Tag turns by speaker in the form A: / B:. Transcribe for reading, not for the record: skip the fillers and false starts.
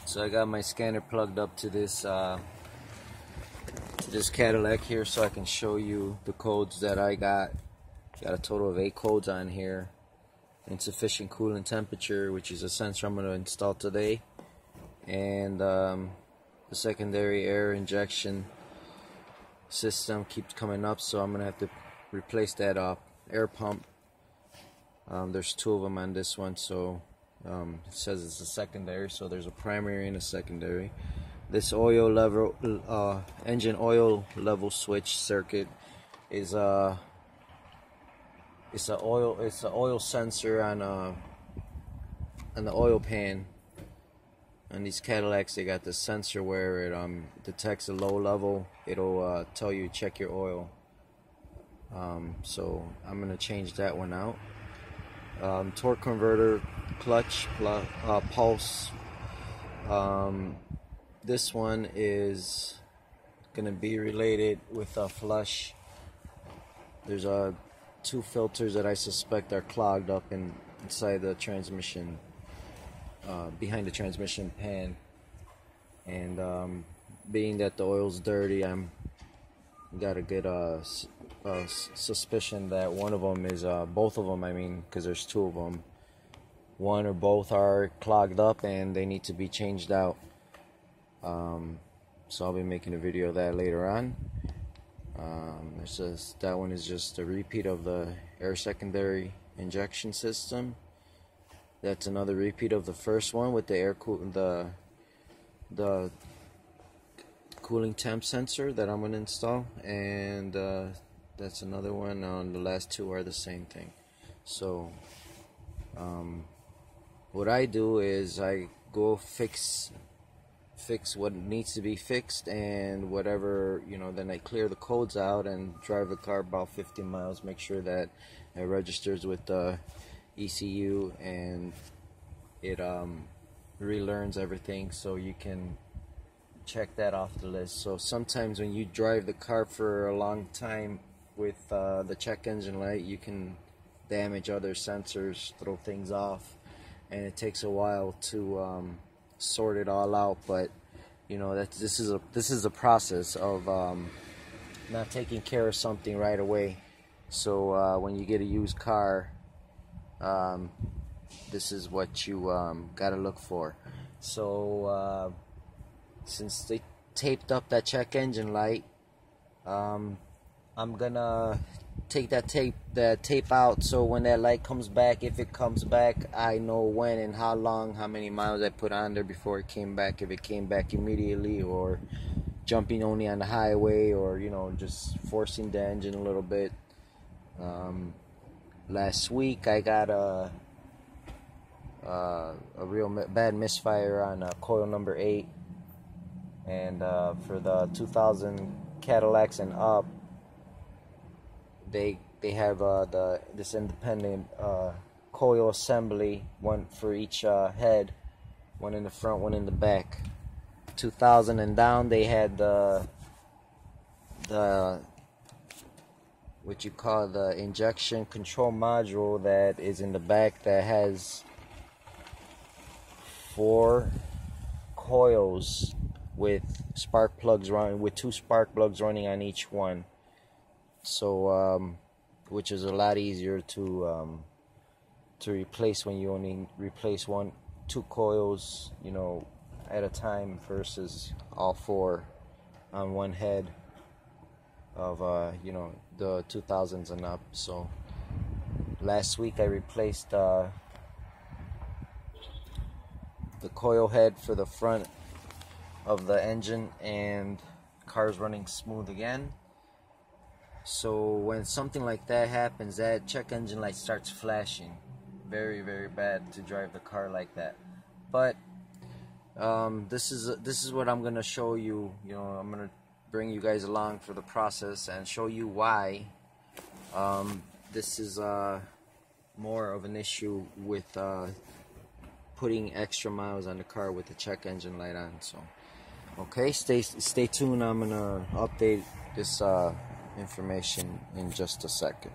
A: So I got my scanner plugged up to this Cadillac here, so I can show you the codes that I got. Got a total of 8 codes on here. Insufficient coolant temperature, which is a sensor I'm going to install today, and the secondary air injection system keeps coming up, so I'm going to have to replace that air pump. There's 2 of them on this one, so it says it's a secondary, so there's a primary and a secondary. This oil level, engine oil level switch circuit is it's an oil sensor on the oil pan. On these Cadillacs, they got the sensor where it detects a low level. It'll tell you check your oil. So I'm gonna change that one out. Torque converter, clutch, pulse. This one is gonna be related with a flush. There's 2 filters that I suspect are clogged up inside the transmission, behind the transmission pan, and being that the oil's dirty, I'm got a good suspicion that one of them is both of them, I mean, because there's 2 of them, one or both are clogged up and they need to be changed out. So I'll be making a video of that later on. That one is just a repeat of the air secondary injection system. That's another repeat of the first one with the the cooling temp sensor that I'm going to install, and that's another one. The last 2 are the same thing. So what I do is I go fix what needs to be fixed, and whatever, then I clear the codes out and drive the car about 50 miles, make sure that it registers with the ECU and it relearns everything, so you can check that off the list. So sometimes when you drive the car for a long time with the check engine light, you can damage other sensors, throw things off, and it takes a while to sort it all out. But this is a process of not taking care of something right away. So when you get a used car, this is what you gotta look for. So since they taped up that check engine light, I'm gonna take that tape out, so when that light comes back, if it comes back, I know when and how long, how many miles I put on there before it came back, if it came back immediately, or jumping only on the highway, or just forcing the engine a little bit. Last week I got a real bad misfire on coil number 8, and for the 2000 Cadillacs and up, they have this independent coil assembly, one for each head, one in the front, one in the back. 2000 and down, they had the what you call the injection control module that is in the back, that has 4 coils with spark plugs running, with 2 spark plugs running on each one. So which is a lot easier to replace when you only replace 2 coils at a time, versus all 4 on one head of the 2000s and up. So last week I replaced the coil head for the front of the engine, and the car's running smooth again. So when something like that happens, that check engine light starts flashing. Very, very bad to drive the car like that. But this is what I'm gonna show you. I'm gonna bring you guys along for the process and show you why this is more of an issue with putting extra miles on the car with the check engine light on. So okay, stay tuned. I'm gonna update this information in just a second.